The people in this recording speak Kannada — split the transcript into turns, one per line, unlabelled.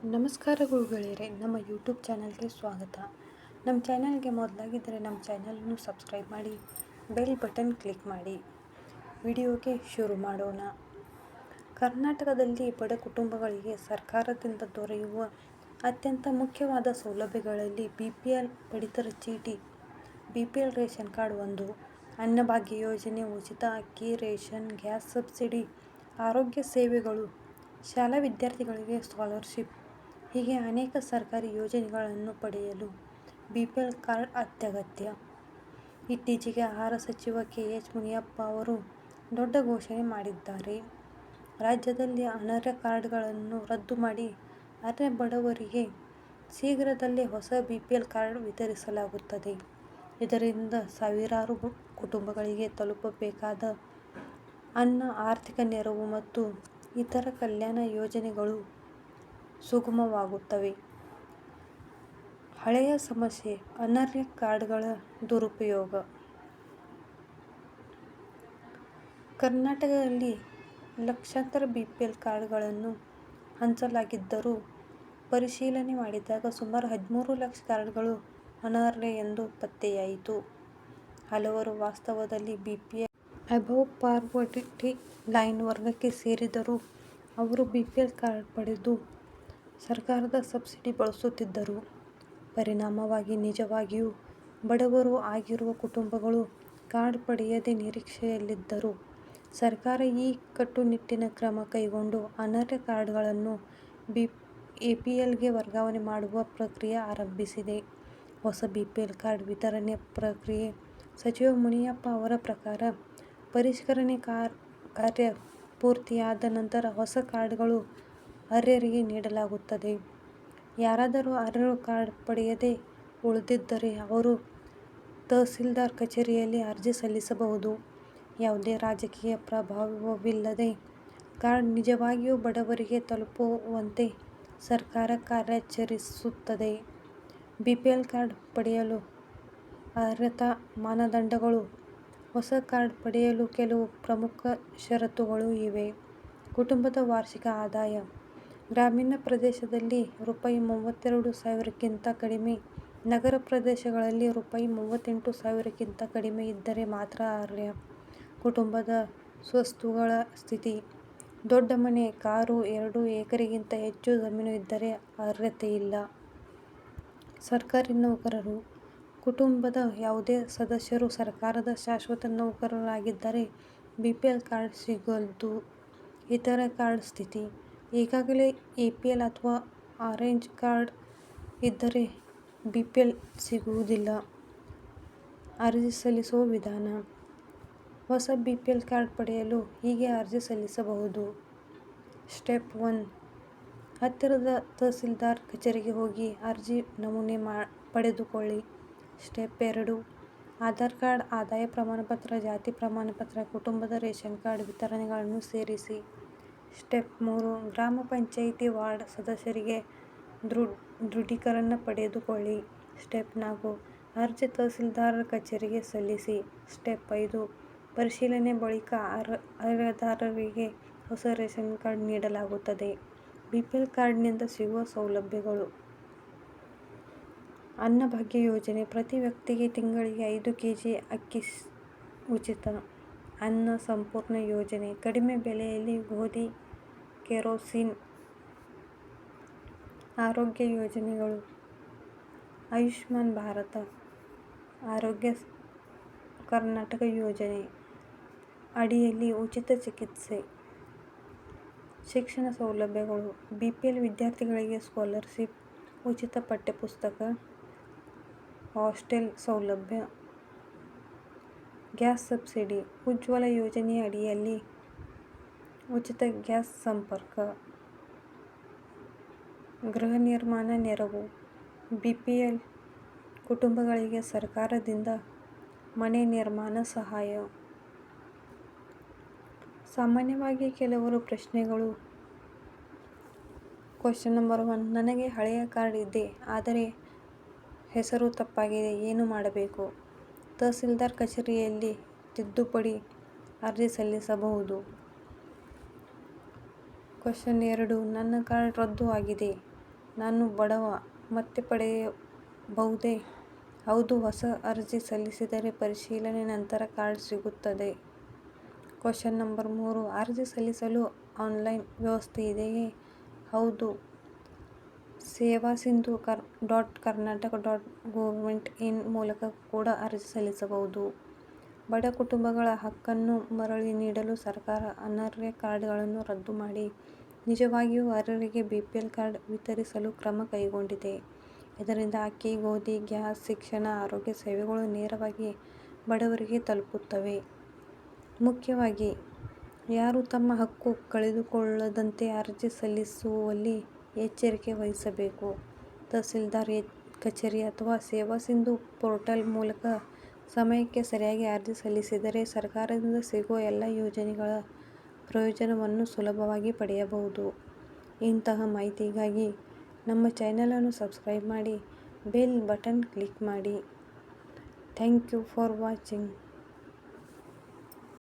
ನಮಸ್ಕಾರಗಳು ಗೆಳೆಯರೆ, ನಮ್ಮ ಯೂಟ್ಯೂಬ್ ಚಾನಲ್ಗೆ ಸ್ವಾಗತ. ನಮ್ಮ ಚಾನಲ್ಗೆ ಮೊದಲಾಗಿದ್ದರೆ ನಮ್ಮ ಚಾನಲನ್ನು ಸಬ್ಸ್ಕ್ರೈಬ್ ಮಾಡಿ, ಬೆಲ್ ಬಟನ್ ಕ್ಲಿಕ್ ಮಾಡಿ. ವಿಡಿಯೋಗೆ ಶುರು ಮಾಡೋಣ. ಕರ್ನಾಟಕದಲ್ಲಿ ಬಡ ಕುಟುಂಬಗಳಿಗೆ ಸರ್ಕಾರದಿಂದ ದೊರೆಯುವ ಅತ್ಯಂತ ಮುಖ್ಯವಾದ ಸೌಲಭ್ಯಗಳಲ್ಲಿ BPL ಪಡಿತರ ಚೀಟಿ, BPL ರೇಷನ್ ಕಾರ್ಡ್ ಒಂದು. ಅನ್ನಭಾಗ್ಯ ಯೋಜನೆ, ಉಚಿತ ಅಕ್ಕಿ, ರೇಷನ್, ಗ್ಯಾಸ್ ಸಬ್ಸಿಡಿ, ಆರೋಗ್ಯ ಸೇವೆಗಳು, ಶಾಲಾ ವಿದ್ಯಾರ್ಥಿಗಳಿಗೆ ಸ್ಕಾಲರ್ಶಿಪ್ ಹೀಗೆ ಅನೇಕ ಸರ್ಕಾರಿ ಯೋಜನೆಗಳನ್ನು ಪಡೆಯಲು BPL ಕಾರ್ಡ್ ಅತ್ಯಗತ್ಯ. ಇತ್ತೀಚೆಗೆ ಆಹಾರ ಸಚಿವ KH ಮುನಿಯಪ್ಪ ಅವರು ದೊಡ್ಡ ಘೋಷಣೆ ಮಾಡಿದ್ದಾರೆ. ರಾಜ್ಯದಲ್ಲಿ ಅನರ್ಹ ಕಾರ್ಡ್ಗಳನ್ನು ರದ್ದು ಮಾಡಿ ಅರ್ಹ ಬಡವರಿಗೆ ಶೀಘ್ರದಲ್ಲೇ ಹೊಸ BPL ಕಾರ್ಡ್ ವಿತರಿಸಲಾಗುತ್ತದೆ. ಇದರಿಂದ ಸಾವಿರಾರು ಕುಟುಂಬಗಳಿಗೆ ತಲುಪಬೇಕಾದ ಅನ್ನ, ಆರ್ಥಿಕ ನೆರವು ಮತ್ತು ಇತರ ಕಲ್ಯಾಣ ಯೋಜನೆಗಳು ಸುಗಮವಾಗುತ್ತವೆ. ಹಳೆಯ ಸಮಸ್ಯೆ: ಅನರ್ಹ ಕಾರ್ಡ್ಗಳ ದುರುಪಯೋಗ. ಕರ್ನಾಟಕದಲ್ಲಿ ಲಕ್ಷಾಂತರ BPL ಕಾರ್ಡ್ಗಳನ್ನು ಹಂಚಲಾಗಿದ್ದರೂ ಪರಿಶೀಲನೆ ಮಾಡಿದಾಗ ಸುಮಾರು 13 ಲಕ್ಷ ಕಾರ್ಡ್ಗಳು ಅನರ್ಹ ಎಂದು ಪತ್ತೆಯಾಯಿತು. ಹಲವರು ವಾಸ್ತವದಲ್ಲಿ BPL ಅಬವ್ ಪಾವರ್ಟಿ ಲೈನ್ ವರ್ಗಕ್ಕೆ ಸೇರಿದ್ದರೂ ಅವರು BPL ಕಾರ್ಡ್ ಪಡೆದು ಸರ್ಕಾರದ ಸಬ್ಸಿಡಿ ಬಳಸುತ್ತಿದ್ದರು. ಪರಿಣಾಮವಾಗಿ ನಿಜವಾಗಿಯೂ ಬಡವರು ಆಗಿರುವ ಕುಟುಂಬಗಳು ಕಾರ್ಡ್ ಪಡೆಯದೆ ನಿರೀಕ್ಷೆಯಲ್ಲಿದ್ದರು. ಸರ್ಕಾರ ಈ ಕಟ್ಟುನಿಟ್ಟಿನ ಕ್ರಮ ಕೈಗೊಂಡು ಅನರ್ಹ ಕಾರ್ಡ್ಗಳನ್ನು APLಗೆ ವರ್ಗಾವಣೆ ಮಾಡುವ ಪ್ರಕ್ರಿಯೆ ಆರಂಭಿಸಿದೆ. ಹೊಸ BPL ಕಾರ್ಡ್ ವಿತರಣೆ ಪ್ರಕ್ರಿಯೆ ಸಚಿವ ಮುನಿಯಪ್ಪ ಅವರ ಪ್ರಕಾರ ಪರಿಷ್ಕರಣೆ ಕಾರ್ಯ ಪೂರ್ತಿಯಾದ ನಂತರ ಹೊಸ ಕಾರ್ಡ್ಗಳು ಅರ್ಹರಿಗೆ ನೀಡಲಾಗುತ್ತದೆ. ಯಾರಾದರೂ ಅರ್ಹರು ಕಾರ್ಡ್ ಪಡೆಯದೆ ಉಳಿದಿದ್ದರೆ ಅವರು ತಹಸೀಲ್ದಾರ್ ಕಚೇರಿಯಲ್ಲಿ ಅರ್ಜಿ ಸಲ್ಲಿಸಬಹುದು. ಯಾವುದೇ ರಾಜಕೀಯ ಪ್ರಭಾವವಿಲ್ಲದೆ ಕಾರ್ಡ್ ನಿಜವಾಗಿಯೂ ಬಡವರಿಗೆ ತಲುಪುವಂತೆ ಸರ್ಕಾರ ಕಾರ್ಯಾಚರಿಸುತ್ತದೆ. BPL ಕಾರ್ಡ್ ಪಡೆಯಲು ಅರ್ಹತಾ ಮಾನದಂಡಗಳು: ಹೊಸ ಕಾರ್ಡ್ ಪಡೆಯಲು ಕೆಲವು ಪ್ರಮುಖ ಷರತ್ತುಗಳು ಇವೆ. ಕುಟುಂಬದ ವಾರ್ಷಿಕ ಆದಾಯ: ಗ್ರಾಮೀಣ ಪ್ರದೇಶದಲ್ಲಿ ರೂ. 32,000ಕ್ಕಿಂತ ಕಡಿಮೆ, ನಗರ ಪ್ರದೇಶಗಳಲ್ಲಿ ರೂ. 38,000ಕ್ಕಿಂತ ಕಡಿಮೆ ಇದ್ದರೆ ಮಾತ್ರ ಅರ್ಹ. ಕುಟುಂಬದ ಸ್ವತ್ತುಗಳ ಸ್ಥಿತಿ: ದೊಡ್ಡ ಮನೆ, ಕಾರು, 2 ಎಕರೆಗಿಂತ ಹೆಚ್ಚು ಜಮೀನು ಇದ್ದರೆ ಅರ್ಹತೆಯಿಲ್ಲ. ಸರ್ಕಾರಿ ನೌಕರರು: ಕುಟುಂಬದ ಯಾವುದೇ ಸದಸ್ಯರು ಸರ್ಕಾರದ ಶಾಶ್ವತ ನೌಕರರಾಗಿದ್ದರೆ BPL ಕಾರ್ಡ್ ಸಿಗದು. ಇತರ ಕಾರ್ಡ್ ಸ್ಥಿತಿ: ಈಗಾಗಲೇ APL ಅಥವಾ ಆರೆಂಜ್ ಕಾರ್ಡ್ ಇದ್ದರೆ BPL ಸಿಗುವುದಿಲ್ಲ. ಅರ್ಜಿ ಸಲ್ಲಿಸುವ ವಿಧಾನ: ಹೊಸ BPL ಕಾರ್ಡ್ ಪಡೆಯಲು ಹೀಗೆ ಅರ್ಜಿ ಸಲ್ಲಿಸಬಹುದು. ಸ್ಟೆಪ್ 1: ಹತ್ತಿರದ ತಹಸೀಲ್ದಾರ್ ಕಚೇರಿಗೆ ಹೋಗಿ ಅರ್ಜಿ ನಮೂನೆ ಪಡೆದುಕೊಳ್ಳಿ. ಸ್ಟೆಪ್ 2: ಆಧಾರ್ ಕಾರ್ಡ್, ಆದಾಯ ಪ್ರಮಾಣಪತ್ರ, ಜಾತಿ ಪ್ರಮಾಣಪತ್ರ, ಕುಟುಂಬದ ರೇಷನ್ ಕಾರ್ಡ್ ವಿವರಗಳನ್ನು ಸೇರಿಸಿ. ಸ್ಟೆಪ್ 3: ಗ್ರಾಮ ಪಂಚಾಯಿತಿ ವಾರ್ಡ್ ಸದಸ್ಯರಿಗೆ ದೃಢೀಕರಣ ಪಡೆದುಕೊಳ್ಳಿ. ಸ್ಟೆಪ್ 4: ಅರ್ಜಿ ತಹಸೀಲ್ದಾರರ ಕಚೇರಿಗೆ ಸಲ್ಲಿಸಿ. ಸ್ಟೆಪ್ 5: ಪರಿಶೀಲನೆ ಬಳಿಕ ಅರ್ಹರಾದವರಿಗೆ ಹೊಸ ರೇಷನ್ ಕಾರ್ಡ್ ನೀಡಲಾಗುತ್ತದೆ. BPL ಕಾರ್ಡ್ನಿಂದ ಸಿಗುವ ಸೌಲಭ್ಯಗಳು: ಅನ್ನಭಾಗ್ಯ ಯೋಜನೆ: ಪ್ರತಿ ವ್ಯಕ್ತಿಗೆ ತಿಂಗಳಿಗೆ 5 kg ಅಕ್ಕಿ ಉಚಿತ. ಅನ್ನ ಸಂಪೂರ್ಣ ಯೋಜನೆ: ಕಡಿಮೆ ಬೆಲೆಯಲ್ಲಿ ಗೋಧಿ, ಕೆರೋಸಿನ್. ಆರೋಗ್ಯ ಯೋಜನೆಗಳು: ಆಯುಷ್ಮಾನ್ ಭಾರತ, ಆರೋಗ್ಯ ಕರ್ನಾಟಕ ಯೋಜನೆ ಅಡಿಯಲ್ಲಿ ಉಚಿತ ಚಿಕಿತ್ಸೆ. ಶಿಕ್ಷಣ ಸೌಲಭ್ಯಗಳು: BPL ವಿದ್ಯಾರ್ಥಿಗಳಿಗೆ ಸ್ಕಾಲರ್ಶಿಪ್, ಉಚಿತ ಪಠ್ಯಪುಸ್ತಕ, ಹಾಸ್ಟೆಲ್ ಸೌಲಭ್ಯ. ಗ್ಯಾಸ್ ಸಬ್ಸಿಡಿ: ಉಜ್ವಲ ಯೋಜನೆ ಅಡಿಯಲ್ಲಿ ಉಚಿತ ಗ್ಯಾಸ್ ಸಂಪರ್ಕ. ಗೃಹ ನಿರ್ಮಾಣ ನೆರವು: BPL ಕುಟುಂಬಗಳಿಗೆ ಸರ್ಕಾರದಿಂದ ಮನೆ ನಿರ್ಮಾಣ ಸಹಾಯ. ಸಾಮಾನ್ಯವಾಗಿ ಕೆಲವರ ಪ್ರಶ್ನೆಗಳು. ಕ್ವೆಶ್ಚನ್ ನಂಬರ್ 1: ನನಗೆ ಹಳೆಯ ಕಾರ್ಡ್ ಇದೆ, ಆದರೆ ಹೆಸರು ತಪ್ಪಾಗಿದೆ, ಏನು ಮಾಡಬೇಕು? ತಹಸೀಲ್ದಾರ್ ಕಚೇರಿಯಲ್ಲಿ ತಿದ್ದುಪಡಿ ಅರ್ಜಿ ಸಲ್ಲಿಸಬಹುದು. ಕ್ವೆಶ್ಚನ್ 2: ನನ್ನ ಕಾರ್ಡ್ ರದ್ದು ಆಗಿದೆ, ನಾನು ಬಡವ, ಮತ್ತೆ ಪಡೆಯಬಹುದೇ? ಹೌದು, ಹೊಸ ಅರ್ಜಿ ಸಲ್ಲಿಸಿದರೆ ಪರಿಶೀಲನೆ ನಂತರ ಕಾರ್ಡ್ ಸಿಗುತ್ತದೆ. ಕ್ವಶ್ಚನ್ ನಂಬರ್ 3, ಅರ್ಜಿ ಸಲ್ಲಿಸಲು ಆನ್ಲೈನ್ ವ್ಯವಸ್ಥೆ ಇದೆಯೇ? ಹೌದು, ಸೇವಾಸಿಂಧು .ಕರ್ನಾಟಕ.gov.in ಮೂಲಕ ಕೂಡ ಅರ್ಜಿ ಸಲ್ಲಿಸಬಹುದು. ಬಡ ಕುಟುಂಬಗಳ ಹಕ್ಕನ್ನು ಮರಳಿ ನೀಡಲು ಸರ್ಕಾರ ಅನರ್ಹ ಕಾರ್ಡ್ಗಳನ್ನು ರದ್ದು ಮಾಡಿ ನಿಜವಾಗಿಯೂ ಅರ್ಹರಿಗೆ ಬಿಪಿಎಲ್ ಕಾರ್ಡ್ ವಿತರಿಸಲು ಕ್ರಮ ಕೈಗೊಂಡಿದೆ. ಇದರಿಂದ ಅಕ್ಕಿ, ಗೋಧಿ, ಗ್ಯಾಸ್, ಶಿಕ್ಷಣ, ಆರೋಗ್ಯ ಸೇವೆಗಳು ನೇರವಾಗಿ ಬಡವರಿಗೆ ತಲುಪುತ್ತವೆ. ಮುಖ್ಯವಾಗಿ ಯಾರೂ ತಮ್ಮ ಹಕ್ಕು ಕಳೆದುಕೊಳ್ಳದಂತೆ ಅರ್ಜಿ ಸಲ್ಲಿಸುವಲ್ಲಿ ಎಚ್ಚರಿಕೆ ವಹಿಸಬೇಕು. ತಹಸೀಲ್ದಾರ್ ಕಚೇರಿ ಅಥವಾ ಸೇವಾಸಿಂಧು ಪೋರ್ಟಲ್ ಮೂಲಕ ಸಮಯಕ್ಕೆ ಸರಿಯಾಗಿ ಅರ್ಜಿ ಸಲ್ಲಿಸಿದರೆ ಸರ್ಕಾರದಿಂದ ಸಿಗುವ ಎಲ್ಲ ಯೋಜನೆಗಳ ಪ್ರಯೋಜನವನ್ನು ಸುಲಭವಾಗಿ ಪಡೆಯಬಹುದು. ಇಂತಹ ಮಾಹಿತಿಗಾಗಿ ನಮ್ಮ ಚಾನೆಲನ್ನು ಸಬ್ಸ್ಕ್ರೈಬ್ ಮಾಡಿ, ಬೆಲ್ ಬಟನ್ ಕ್ಲಿಕ್ ಮಾಡಿ. Thank you for watching.